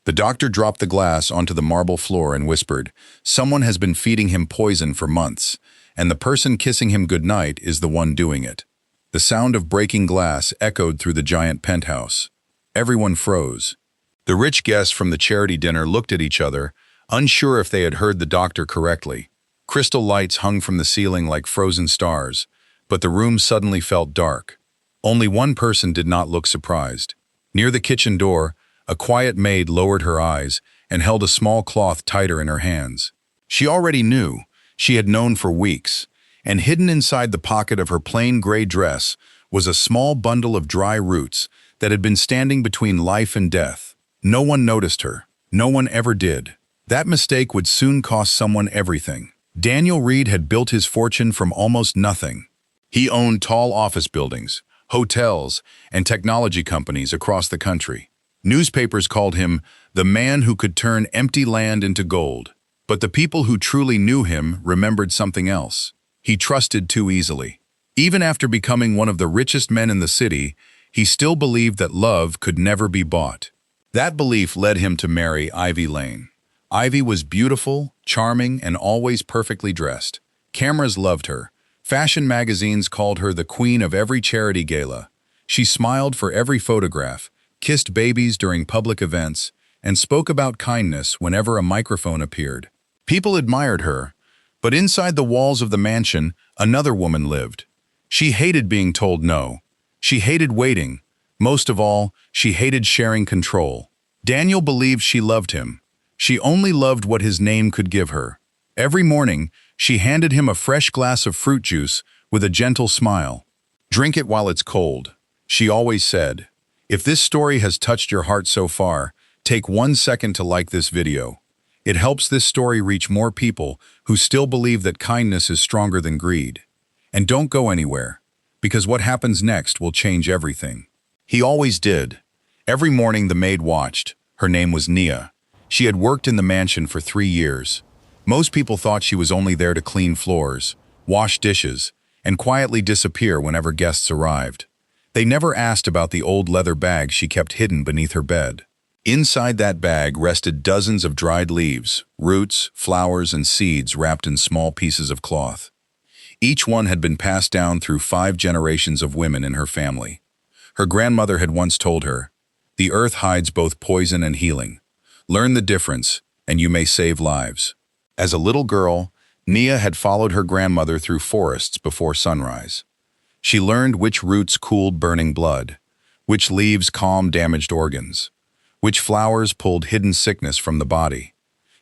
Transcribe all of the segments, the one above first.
The doctor dropped the glass onto the marble floor and whispered, "Someone has been feeding him poison for months, and the person kissing him goodnight is the one doing it." The sound of breaking glass echoed through the giant penthouse. Everyone froze. The rich guests from the charity dinner looked at each other, unsure if they had heard the doctor correctly. Crystal lights hung from the ceiling like frozen stars, but the room suddenly felt dark. Only one person did not look surprised. Near the kitchen door, a quiet maid lowered her eyes and held a small cloth tighter in her hands. She already knew, she had known for weeks, and hidden inside the pocket of her plain gray dress was a small bundle of dry roots that had been standing between life and death. No one noticed her. No one ever did. That mistake would soon cost someone everything. Daniel Reed had built his fortune from almost nothing. He owned tall office buildings, hotels, and technology companies across the country. Newspapers called him the man who could turn empty land into gold. But the people who truly knew him remembered something else. He trusted too easily. Even after becoming one of the richest men in the city, he still believed that love could never be bought. That belief led him to marry Ivy Lane. Ivy was beautiful, charming, and always perfectly dressed. Cameras loved her. Fashion magazines called her the queen of every charity gala. She smiled for every photograph, kissed babies during public events, and spoke about kindness whenever a microphone appeared. People admired her, but inside the walls of the mansion, another woman lived. She hated being told no. She hated waiting. Most of all, she hated sharing control. Daniel believed she loved him. She only loved what his name could give her. Every morning, she handed him a fresh glass of fruit juice with a gentle smile. "Drink it while it's cold," she always said. If this story has touched your heart so far, take 1 second to like this video. It helps this story reach more people who still believe that kindness is stronger than greed. And don't go anywhere, because what happens next will change everything. He always did. Every morning the maid watched. Her name was Nia. She had worked in the mansion for 3 years. Most people thought she was only there to clean floors, wash dishes, and quietly disappear whenever guests arrived. They never asked about the old leather bag she kept hidden beneath her bed. Inside that bag rested dozens of dried leaves, roots, flowers, and seeds wrapped in small pieces of cloth. Each one had been passed down through 5 generations of women in her family. Her grandmother had once told her, "The earth hides both poison and healing. Learn the difference, and you may save lives." As a little girl, Nia had followed her grandmother through forests before sunrise. She learned which roots cooled burning blood, which leaves calmed damaged organs, which flowers pulled hidden sickness from the body.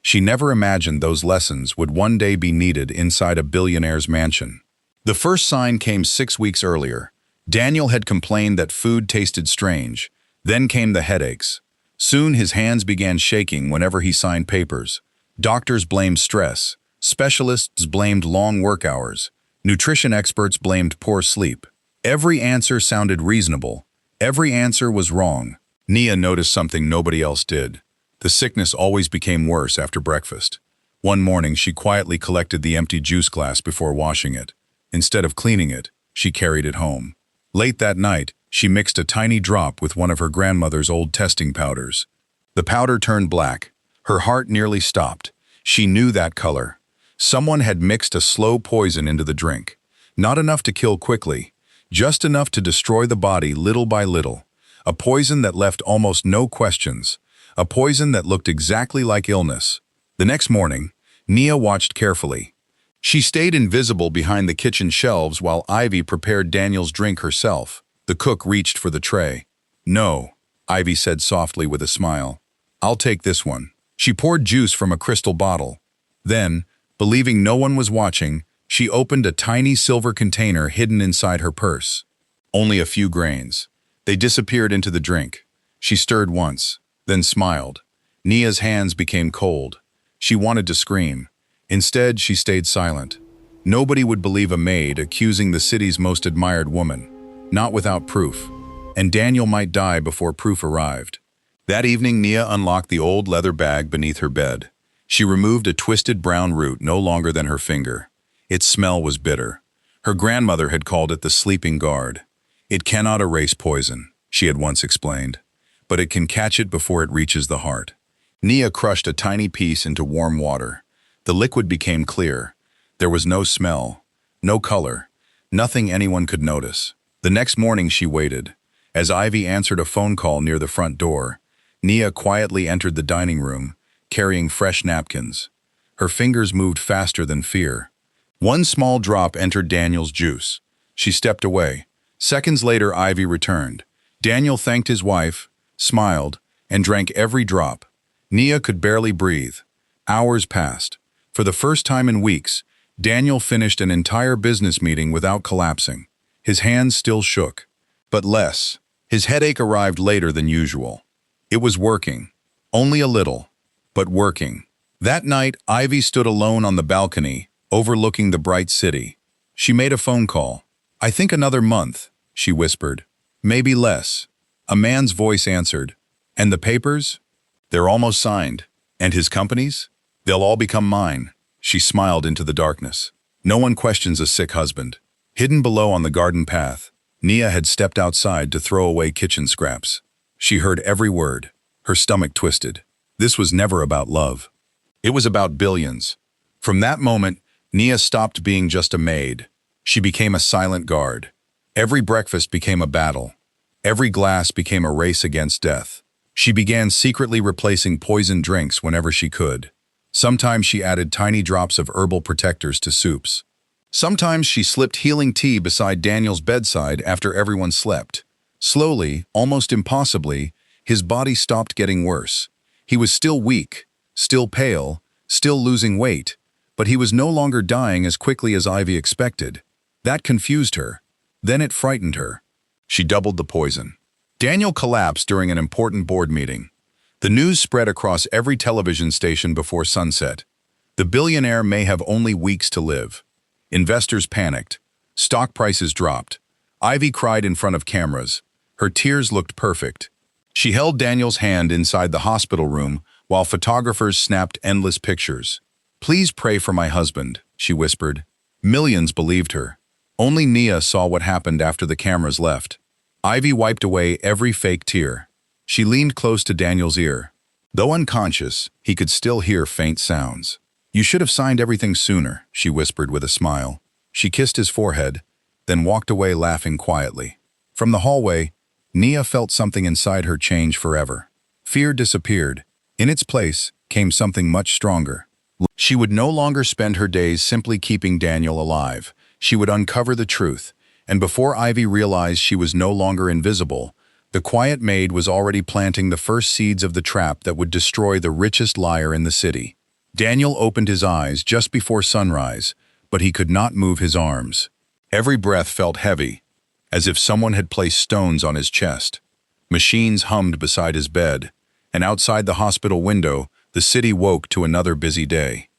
She never imagined those lessons would one day be needed inside a billionaire's mansion. The first sign came 6 weeks earlier. Daniel had complained that food tasted strange. Then came the headaches. Soon his hands began shaking whenever he signed papers. Doctors blamed stress. Specialists blamed long work hours. Nutrition experts blamed poor sleep. Every answer sounded reasonable. Every answer was wrong. Nia noticed something nobody else did. The sickness always became worse after breakfast. One morning, she quietly collected the empty juice glass before washing it. Instead of cleaning it, she carried it home. Late that night, she mixed a tiny drop with one of her grandmother's old testing powders. The powder turned black. Her heart nearly stopped. She knew that color. Someone had mixed a slow poison into the drink. Not enough to kill quickly, just enough to destroy the body little by little. A poison that left almost no questions. A poison that looked exactly like illness. The next morning, Nia watched carefully. She stayed invisible behind the kitchen shelves while Ivy prepared Daniel's drink herself. The cook reached for the tray. "No," Ivy said softly with a smile. "I'll take this one." She poured juice from a crystal bottle. Then, believing no one was watching, she opened a tiny silver container hidden inside her purse. Only a few grains. They disappeared into the drink. She stirred once, then smiled. Nia's hands became cold. She wanted to scream. Instead, she stayed silent. Nobody would believe a maid accusing the city's most admired woman. Not without proof. And Daniel might die before proof arrived. That evening, Nia unlocked the old leather bag beneath her bed. She removed a twisted brown root no longer than her finger. Its smell was bitter. Her grandmother had called it the sleeping guard. "It cannot erase poison," she had once explained, "but it can catch it before it reaches the heart. Nia crushed a tiny piece into warm water. The liquid became clear. There was no smell, no color, nothing anyone could notice. The next morning she waited. As Ivy answered a phone call near the front door, Nia quietly entered the dining room, carrying fresh napkins. Her fingers moved faster than fear. One small drop entered Daniel's juice. She stepped away. Seconds later, Ivy returned. Daniel thanked his wife, smiled, and drank every drop. Nia could barely breathe. Hours passed. For the first time in weeks, Daniel finished an entire business meeting without collapsing. His hands still shook, but less. His headache arrived later than usual. It was working. Only a little, but working. That night, Ivy stood alone on the balcony, overlooking the bright city. She made a phone call. "I think another month," she whispered. "Maybe less." A man's voice answered. "And the papers? They're almost signed. And his companies? They'll all become mine." She smiled into the darkness. No one questions a sick husband. Hidden below on the garden path, Nia had stepped outside to throw away kitchen scraps. She heard every word. Her stomach twisted. This was never about love. It was about billions. From that moment, Nia stopped being just a maid. She became a silent guard. Every breakfast became a battle. Every glass became a race against death. She began secretly replacing poisoned drinks whenever she could. Sometimes she added tiny drops of herbal protectors to soups. Sometimes she slipped healing tea beside Daniel's bedside after everyone slept. Slowly, almost impossibly, his body stopped getting worse. He was still weak, still pale, still losing weight, but he was no longer dying as quickly as Ivy expected. That confused her. Then it frightened her. She doubled the poison. Daniel collapsed during an important board meeting. The news spread across every television station before sunset. The billionaire may have only weeks to live. Investors panicked. Stock prices dropped. Ivy cried in front of cameras. Her tears looked perfect. She held Daniel's hand inside the hospital room while photographers snapped endless pictures. "Please pray for my husband," she whispered. Millions believed her. Only Nia saw what happened after the cameras left. Ivy wiped away every fake tear. She leaned close to Daniel's ear. Though unconscious, he could still hear faint sounds. "You should have signed everything sooner," she whispered with a smile. She kissed his forehead, then walked away laughing quietly. From the hallway, Nia felt something inside her change forever. Fear disappeared. In its place came something much stronger. She would no longer spend her days simply keeping Daniel alive. She would uncover the truth. And before Ivy realized she was no longer invisible, the quiet maid was already planting the first seeds of the trap that would destroy the richest liar in the city. Daniel opened his eyes just before sunrise, but he could not move his arms. Every breath felt heavy, as if someone had placed stones on his chest. Machines hummed beside his bed, and outside the hospital window, the city woke to another busy day.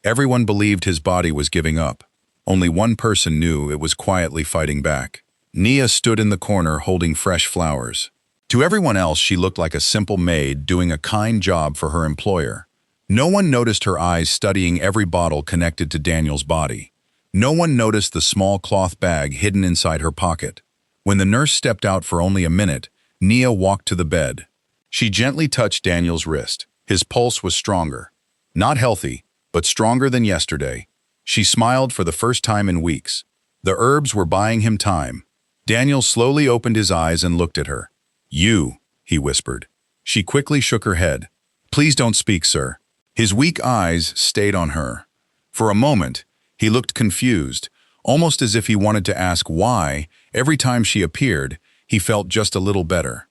Everyone believed his body was giving up. Only one person knew it was quietly fighting back. Nia stood in the corner holding fresh flowers. To everyone else, she looked like a simple maid doing a kind job for her employer. No one noticed her eyes studying every bottle connected to Daniel's body. No one noticed the small cloth bag hidden inside her pocket. When the nurse stepped out for only a minute, Nia walked to the bed. She gently touched Daniel's wrist. His pulse was stronger. Not healthy, but stronger than yesterday. She smiled for the first time in weeks. The herbs were buying him time. Daniel slowly opened his eyes and looked at her. "You," he whispered. She quickly shook her head. "Please don't speak, sir." His weak eyes stayed on her. For a moment, he looked confused, almost as if he wanted to ask why. Every time she appeared, he felt just a little better.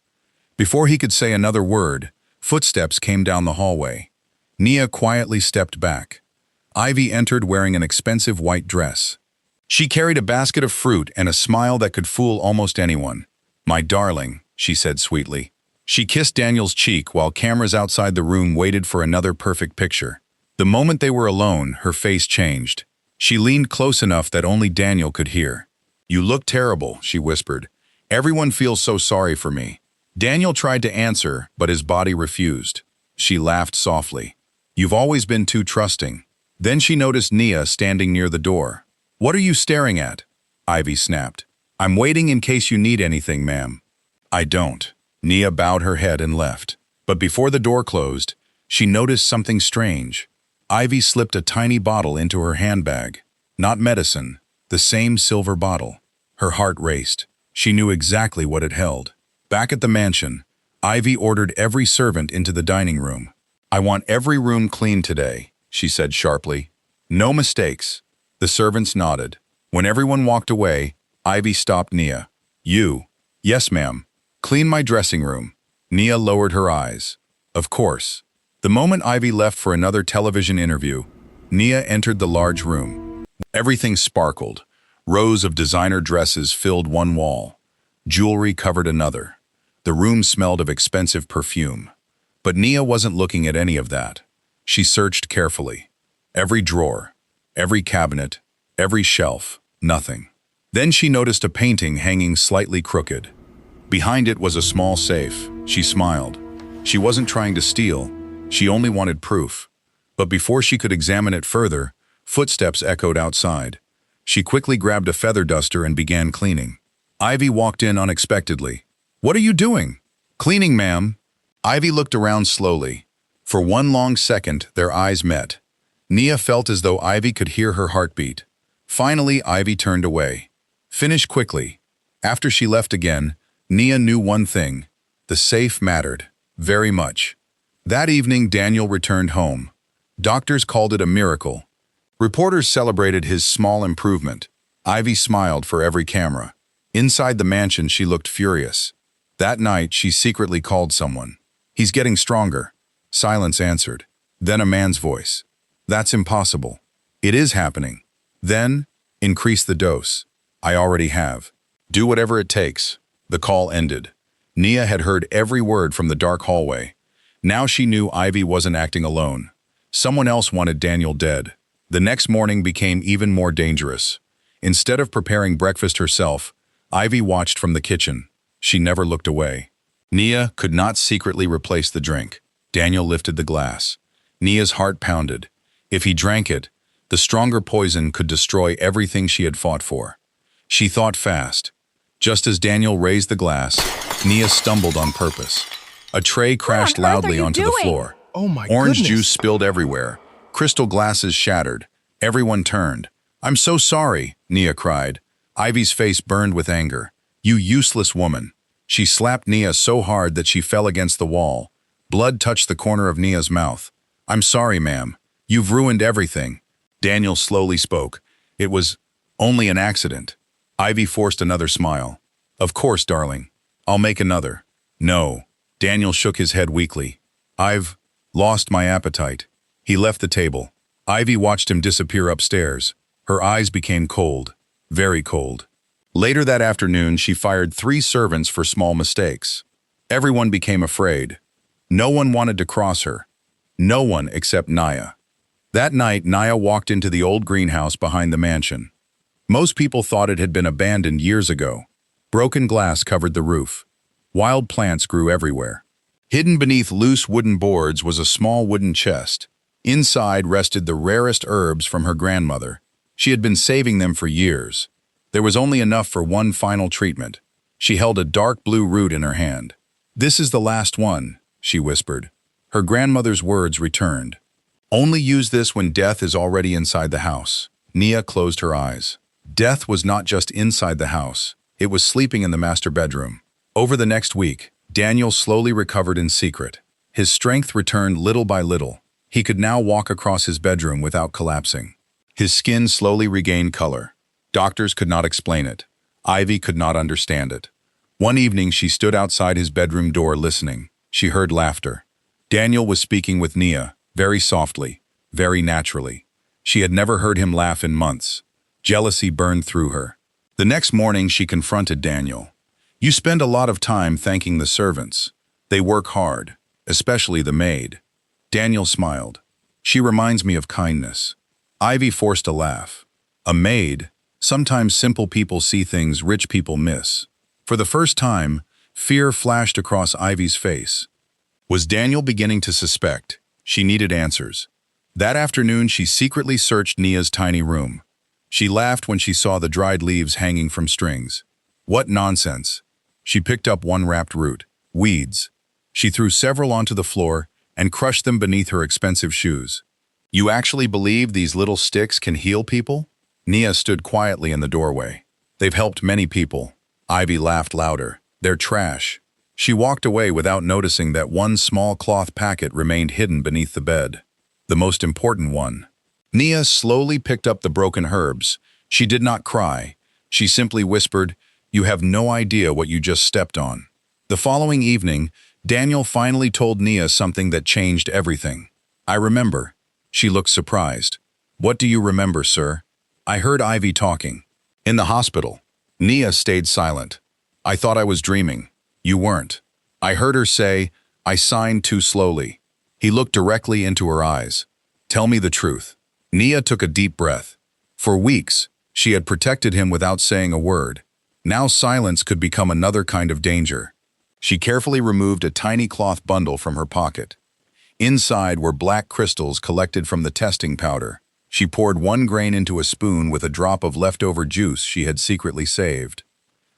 Before he could say another word, footsteps came down the hallway. Nia quietly stepped back. Ivy entered wearing an expensive white dress. She carried a basket of fruit and a smile that could fool almost anyone. "My darling," she said sweetly. She kissed Daniel's cheek while cameras outside the room waited for another perfect picture. The moment they were alone, her face changed. She leaned close enough that only Daniel could hear. "You look terrible," she whispered. "Everyone feels so sorry for me." Daniel tried to answer, but his body refused. She laughed softly. "You've always been too trusting." Then she noticed Nia standing near the door. "What are you staring at?" Ivy snapped. "I'm waiting in case you need anything, ma'am." "I don't." Nia bowed her head and left. But before the door closed, She noticed something strange. Ivy slipped a tiny bottle into her handbag. Not medicine, the same silver bottle. Her heart raced. She knew exactly what it held. Back at the mansion, Ivy ordered every servant into the dining room. "I want every room cleaned today," she said sharply. "No mistakes." The servants nodded. When everyone walked away, Ivy stopped Nia. "You." "Yes, ma'am." "Clean my dressing room." Nia lowered her eyes. "Of course." The moment Ivy left for another television interview, Nia entered the large room. Everything sparkled. Rows of designer dresses filled one wall. Jewelry covered another. The room smelled of expensive perfume. But Nia wasn't looking at any of that. She searched carefully. Every drawer, every cabinet, every shelf, nothing. Then she noticed a painting hanging slightly crooked. Behind it was a small safe. She smiled. She wasn't trying to steal. She only wanted proof. But before she could examine it further, footsteps echoed outside. She quickly grabbed a feather duster and began cleaning. Ivy walked in unexpectedly. "What are you doing?" "Cleaning, ma'am." Ivy looked around slowly. For one long second, their eyes met. Nia felt as though Ivy could hear her heartbeat. Finally, Ivy turned away. "Finish quickly." After she left again, Nia knew one thing. The safe mattered. Very much. That evening, Daniel returned home. Doctors called it a miracle. Reporters celebrated his small improvement. Ivy smiled for every camera. Inside the mansion, she looked furious. That night, she secretly called someone. "He's getting stronger." Silence answered. Then a man's voice. "That's impossible." "It is happening." Then, "Increase the dose." "I already have." "Do whatever it takes." The call ended. Nia had heard every word from the dark hallway. Now she knew Ivy wasn't acting alone. Someone else wanted Daniel dead. The next morning became even more dangerous. Instead of preparing breakfast herself, Ivy watched from the kitchen. She never looked away. Nia could not secretly replace the drink. Daniel lifted the glass. Nia's heart pounded. If he drank it, the stronger poison could destroy everything she had fought for. She thought fast. Just as Daniel raised the glass, Nia stumbled on purpose. A tray crashed loudly onto the floor. Oh my Orange goodness. juice spilled everywhere. Crystal glasses shattered. Everyone turned. "I'm so sorry," Nia cried. Ivy's face burned with anger. "You useless woman." She slapped Nia so hard that she fell against the wall. Blood touched the corner of Nia's mouth. "I'm sorry, ma'am. You've ruined everything." Daniel slowly spoke. "It was only an accident." Ivy forced another smile. "Of course, darling. I'll make another." "No." Daniel shook his head weakly. "I've lost my appetite." He left the table. Ivy watched him disappear upstairs. Her eyes became cold, very cold. Later that afternoon, she fired 3 servants for small mistakes. Everyone became afraid. No one wanted to cross her. No one except Nia. That night, Nia walked into the old greenhouse behind the mansion. Most people thought it had been abandoned years ago. Broken glass covered the roof. Wild plants grew everywhere. Hidden beneath loose wooden boards was a small wooden chest. Inside rested the rarest herbs from her grandmother. She had been saving them for years. There was only enough for one final treatment. She held a dark blue root in her hand. "This is the last one," she whispered. Her grandmother's words returned. "Only use this when death is already inside the house." Nia closed her eyes. Death was not just inside the house. It was sleeping in the master bedroom. Over the next week, Daniel slowly recovered in secret. His strength returned little by little. He could now walk across his bedroom without collapsing. His skin slowly regained color. Doctors could not explain it. Ivy could not understand it. One evening, she stood outside his bedroom door listening. She heard laughter. Daniel was speaking with Nia, very softly, very naturally. She had never heard him laugh in months. Jealousy burned through her. The next morning, she confronted Daniel. "You spend a lot of time thanking the servants. They work hard, especially the maid." Daniel smiled. "She reminds me of kindness." Ivy forced a laugh. "A maid? Sometimes simple people see things rich people miss." For the first time, fear flashed across Ivy's face. Was Daniel beginning to suspect? She needed answers. That afternoon, she secretly searched Nia's tiny room. She laughed when she saw the dried leaves hanging from strings. What nonsense! She picked up one wrapped root. Weeds. She threw several onto the floor, and crushed them beneath her expensive shoes. You actually believe these little sticks can heal people? Nia stood quietly in the doorway. They've helped many people. Ivy laughed louder. They're trash. She walked away without noticing that one small cloth packet remained hidden beneath the bed. The most important one. Nia slowly picked up the broken herbs. She did not cry. She simply whispered, "You have no idea what you just stepped on." The following evening, Daniel finally told Nia something that changed everything. "I remember." She looked surprised. "What do you remember, sir?" "I heard Ivy talking." "In the hospital." Nia stayed silent. "I thought I was dreaming." "You weren't." "I heard her say, 'I signed too slowly.'" He looked directly into her eyes. "Tell me the truth." Nia took a deep breath. For weeks, she had protected him without saying a word. Now silence could become another kind of danger. She carefully removed a tiny cloth bundle from her pocket. Inside were black crystals collected from the testing powder. She poured one grain into a spoon with a drop of leftover juice she had secretly saved.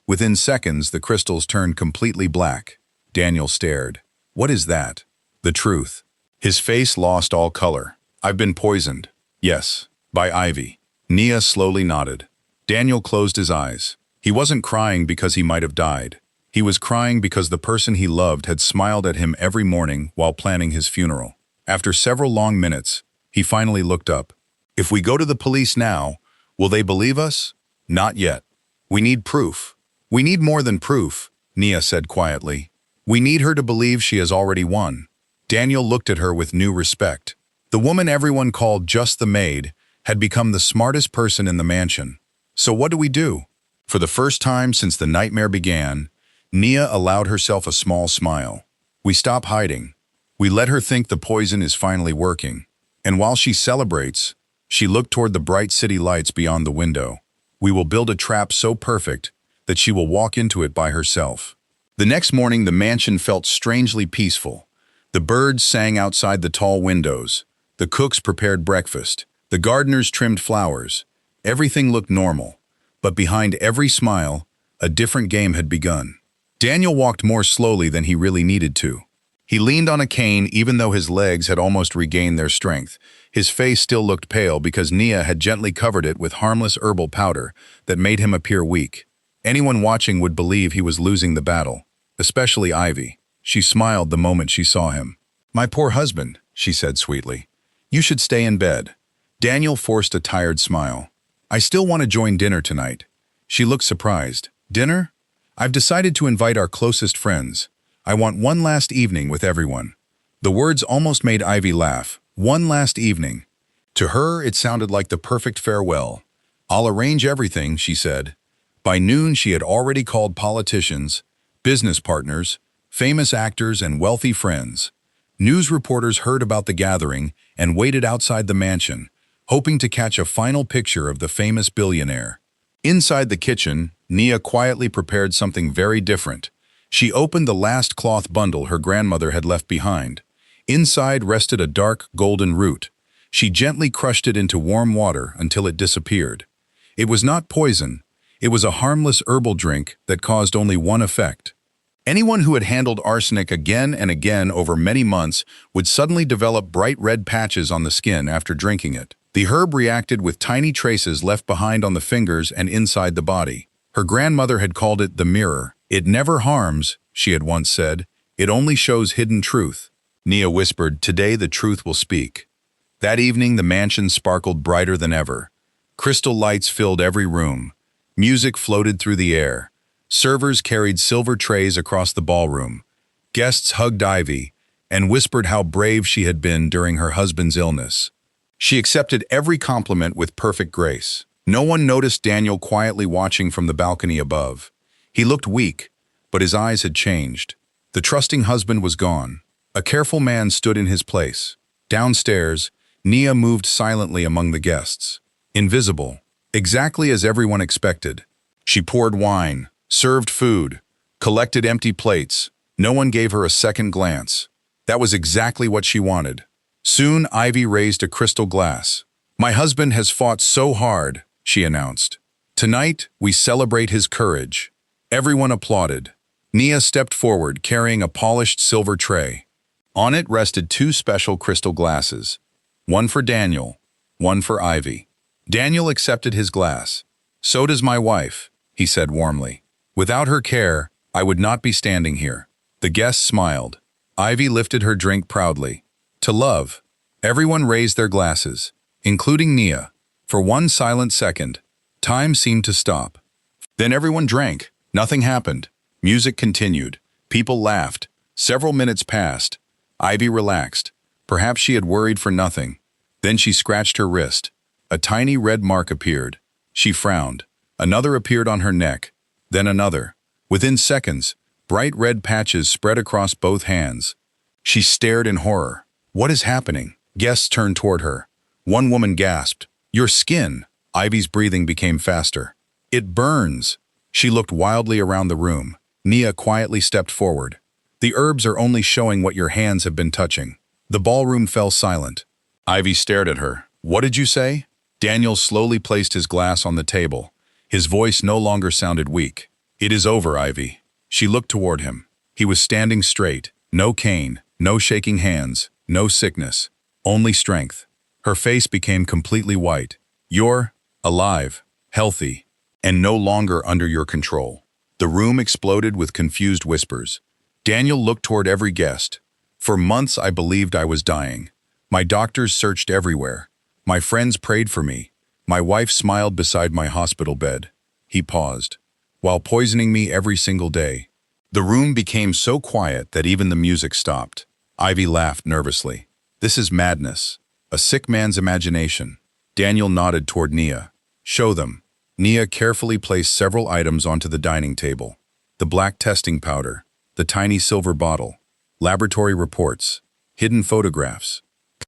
Within seconds, the crystals turned completely black. Daniel stared. "What is that?" "The truth." His face lost all color. "I've been poisoned." "Yes, by Ivy." Nia slowly nodded. Daniel closed his eyes. He wasn't crying because he might have died. He was crying because the person he loved had smiled at him every morning while planning his funeral. After several long minutes, he finally looked up. "If we go to the police now, will they believe us?" "Not yet. We need proof." "We need more than proof," Nia said quietly. "We need her to believe she has already won." Daniel looked at her with new respect. The woman everyone called just the maid had become the smartest person in the mansion. "So what do we do?" For the first time since the nightmare began, Nia allowed herself a small smile. "We stop hiding. We let her think the poison is finally working. And while she celebrates, she looked toward the bright city lights beyond the window. We will build a trap so perfect that she will walk into it by herself." The next morning, the mansion felt strangely peaceful. The birds sang outside the tall windows. The cooks prepared breakfast. The gardeners trimmed flowers. Everything looked normal. But behind every smile, a different game had begun. Daniel walked more slowly than he really needed to. He leaned on a cane even though his legs had almost regained their strength. His face still looked pale because Nia had gently covered it with harmless herbal powder that made him appear weak. Anyone watching would believe he was losing the battle, especially Ivy. She smiled the moment she saw him. "My poor husband," she said sweetly. "You should stay in bed." Daniel forced a tired smile. "I still want to join dinner tonight." She looked surprised. "Dinner? I've decided to invite our closest friends. I want one last evening with everyone." The words almost made Ivy laugh. One last evening. To her, it sounded like the perfect farewell. "I'll arrange everything," she said. By noon, she had already called politicians, business partners, famous actors, and wealthy friends. News reporters heard about the gathering and waited outside the mansion, hoping to catch a final picture of the famous billionaire. Inside the kitchen, Nia quietly prepared something very different. She opened the last cloth bundle her grandmother had left behind. Inside rested a dark, golden root. She gently crushed it into warm water until it disappeared. It was not poison. It was a harmless herbal drink that caused only one effect. Anyone who had handled arsenic again and again over many months would suddenly develop bright red patches on the skin after drinking it. The herb reacted with tiny traces left behind on the fingers and inside the body. Her grandmother had called it the mirror. "It never harms," she had once said. "It only shows hidden truth." Nia whispered, "Today the truth will speak." That evening the mansion sparkled brighter than ever. Crystal lights filled every room. Music floated through the air. Servers carried silver trays across the ballroom. Guests hugged Ivy and whispered how brave she had been during her husband's illness. She accepted every compliment with perfect grace. No one noticed Daniel quietly watching from the balcony above. He looked weak, but his eyes had changed. The trusting husband was gone. A careful man stood in his place. Downstairs, Nia moved silently among the guests. Invisible, exactly as everyone expected. She poured wine, served food, collected empty plates. No one gave her a second glance. That was exactly what she wanted. Soon, Ivy raised a crystal glass. "My husband has fought so hard," she announced. "Tonight, we celebrate his courage." Everyone applauded. Nia stepped forward, carrying a polished silver tray. On it rested two special crystal glasses, one for Daniel, one for Ivy. Daniel accepted his glass. "So does my wife," he said warmly. "Without her care, I would not be standing here." The guests smiled. Ivy lifted her drink proudly. "To love." Everyone raised their glasses, including Nia. For one silent second, time seemed to stop. Then everyone drank. Nothing happened. Music continued. People laughed. Several minutes passed. Ivy relaxed. Perhaps she had worried for nothing. Then she scratched her wrist. A tiny red mark appeared. She frowned. Another appeared on her neck. Then another. Within seconds, bright red patches spread across both hands. She stared in horror. "What is happening?" Guests turned toward her. One woman gasped, "Your skin!" Ivy's breathing became faster. "It burns!" She looked wildly around the room. Nia quietly stepped forward. "The herbs are only showing what your hands have been touching." The ballroom fell silent. Ivy stared at her. "What did you say?" Daniel slowly placed his glass on the table. His voice no longer sounded weak. "It is over, Ivy." She looked toward him. He was standing straight. No cane, no shaking hands, no sickness. Only strength. Her face became completely white. "You're alive, healthy, and no longer under your control." The room exploded with confused whispers. Daniel looked toward every guest. "For months I believed I was dying. My doctors searched everywhere. My friends prayed for me. My wife smiled beside my hospital bed." He paused. "While poisoning me every single day." The room became so quiet that even the music stopped. Ivy laughed nervously. "This is madness. A sick man's imagination." Daniel nodded toward Nia. "Show them." Nia carefully placed several items onto the dining table. The black testing powder, the tiny silver bottle, laboratory reports, hidden photographs,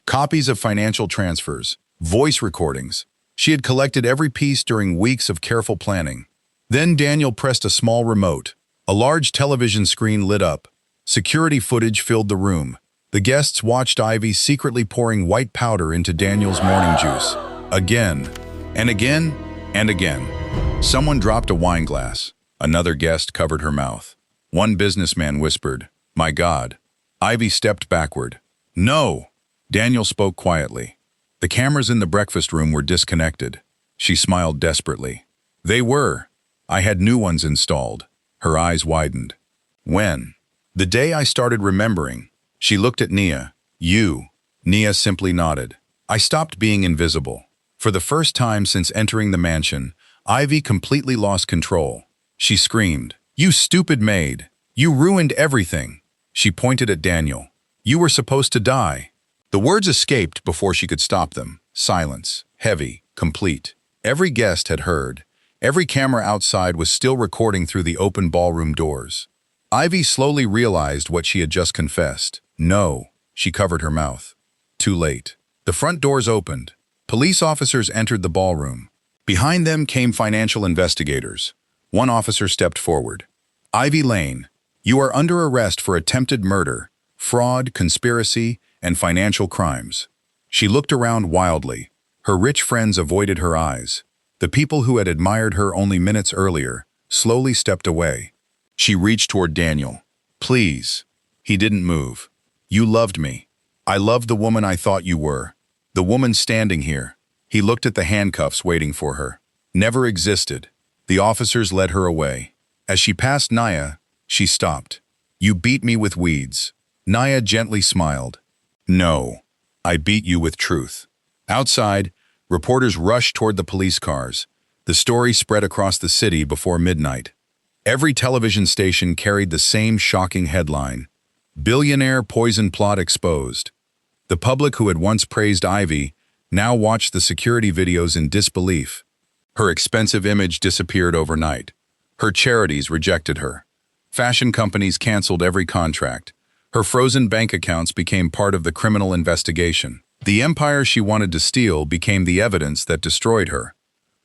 copies of financial transfers, voice recordings. She had collected every piece during weeks of careful planning. Then Daniel pressed a small remote. A large television screen lit up. Security footage filled the room. The guests watched Ivy secretly pouring white powder into Daniel's morning juice. Again, and again, and again. Someone dropped a wine glass. Another guest covered her mouth. One businessman whispered, "My God." Ivy stepped backward. "No!" Daniel spoke quietly. The cameras in the breakfast room were disconnected. She smiled desperately. "They were. I had new ones installed." Her eyes widened. "When?" "The day I started remembering." She looked at Nia. "You." Nia simply nodded. "I stopped being invisible." For the first time since entering the mansion, Ivy completely lost control. She screamed, "You stupid maid! You ruined everything!" She pointed at Daniel. "You were supposed to die." The words escaped before she could stop them. Silence, heavy, complete. Every guest had heard. Every camera outside was still recording through the open ballroom doors. Ivy slowly realized what she had just confessed. "No." She covered her mouth. Too late. The front doors opened. Police officers entered the ballroom. Behind them came financial investigators. One officer stepped forward. "Ivy Lane, you are under arrest for attempted murder, fraud, conspiracy, and financial crimes." She looked around wildly. Her rich friends avoided her eyes. The people who had admired her only minutes earlier slowly stepped away. She reached toward Daniel. "Please." He didn't move. "You loved me. I loved the woman I thought you were. The woman standing here." He looked at the handcuffs waiting for her. "Never existed." The officers led her away. As she passed Naya, she stopped. "You beat me with weeds." Naya gently smiled. "No, I beat you with truth." Outside, reporters rushed toward the police cars. The story spread across the city before midnight. Every television station carried the same shocking headline: "Billionaire poison plot exposed." The public who had once praised Ivy now watched the security videos in disbelief. Her expensive image disappeared overnight. Her charities rejected her. Fashion companies canceled every contract. Her frozen bank accounts became part of the criminal investigation. The empire she wanted to steal became the evidence that destroyed her.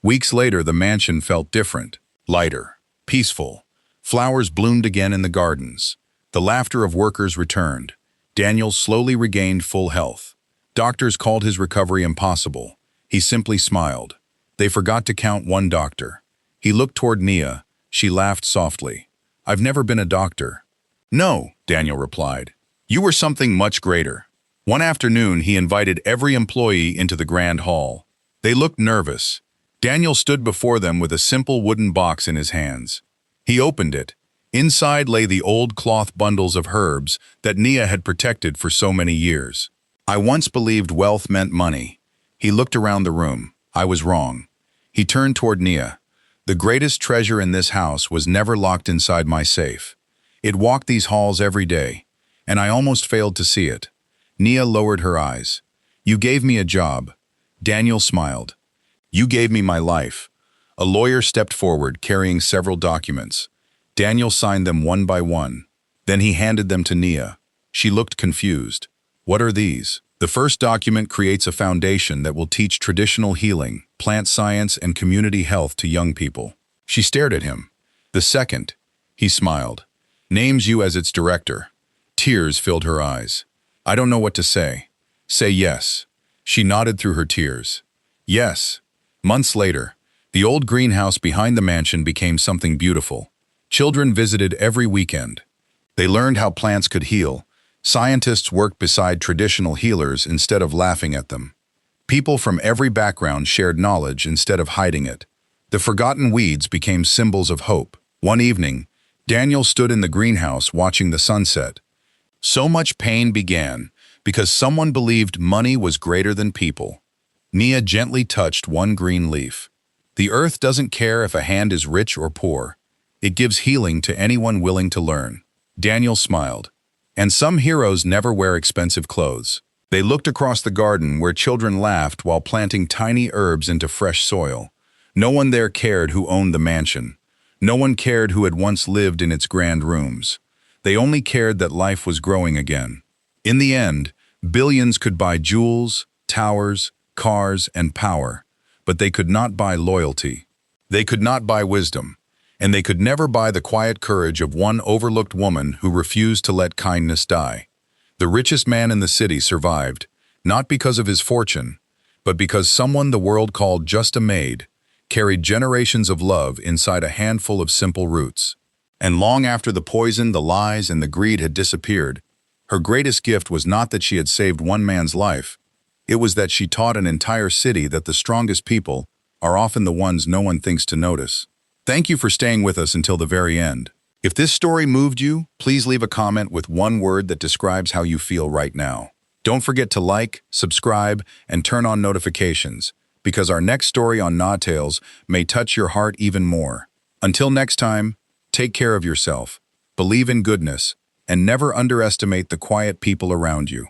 Weeks later, the mansion felt different, lighter, peaceful. Flowers bloomed again in the gardens. The laughter of workers returned. Daniel slowly regained full health. Doctors called his recovery impossible. He simply smiled. They forgot to count one doctor. He looked toward Nia. She laughed softly. "I've never been a doctor." "No," Daniel replied. You were something much greater. One afternoon, he invited every employee into the grand hall. They looked nervous. Daniel stood before them with a simple wooden box in his hands. He opened it. Inside lay the old cloth bundles of herbs that Nia had protected for so many years. I once believed wealth meant money. He looked around the room. I was wrong. He turned toward Nia. The greatest treasure in this house was never locked inside my safe. It walked these halls every day, and I almost failed to see it. Nia lowered her eyes. You gave me a job. Daniel smiled. You gave me my life. A lawyer stepped forward, carrying several documents. Daniel signed them one by one. Then he handed them to Nia. She looked confused. What are these? The first document creates a foundation that will teach traditional healing, plant science, and community health to young people. She stared at him. The second, he smiled, names you as its director. Tears filled her eyes. I don't know what to say. Say yes. She nodded through her tears. Yes. Months later, the old greenhouse behind the mansion became something beautiful. Children visited every weekend. They learned how plants could heal. Scientists worked beside traditional healers instead of laughing at them. People from every background shared knowledge instead of hiding it. The forgotten weeds became symbols of hope. One evening, Daniel stood in the greenhouse watching the sunset. So much pain began because someone believed money was greater than people. Nia gently touched one green leaf. The earth doesn't care if a hand is rich or poor. It gives healing to anyone willing to learn. Daniel smiled. And some heroes never wear expensive clothes. They looked across the garden where children laughed while planting tiny herbs into fresh soil. No one there cared who owned the mansion. No one cared who had once lived in its grand rooms. They only cared that life was growing again. In the end, billions could buy jewels, towers, cars, and power, but they could not buy loyalty. They could not buy wisdom. And they could never buy the quiet courage of one overlooked woman who refused to let kindness die. The richest man in the city survived, not because of his fortune, but because someone the world called just a maid carried generations of love inside a handful of simple roots. And long after the poison, the lies, and the greed had disappeared, her greatest gift was not that she had saved one man's life. It was that she taught an entire city that the strongest people are often the ones no one thinks to notice. Thank you for staying with us until the very end. If this story moved you, please leave a comment with one word that describes how you feel right now. Don't forget to like, subscribe, and turn on notifications, because our next story on Nah Tales may touch your heart even more. Until next time, take care of yourself, believe in goodness, and never underestimate the quiet people around you.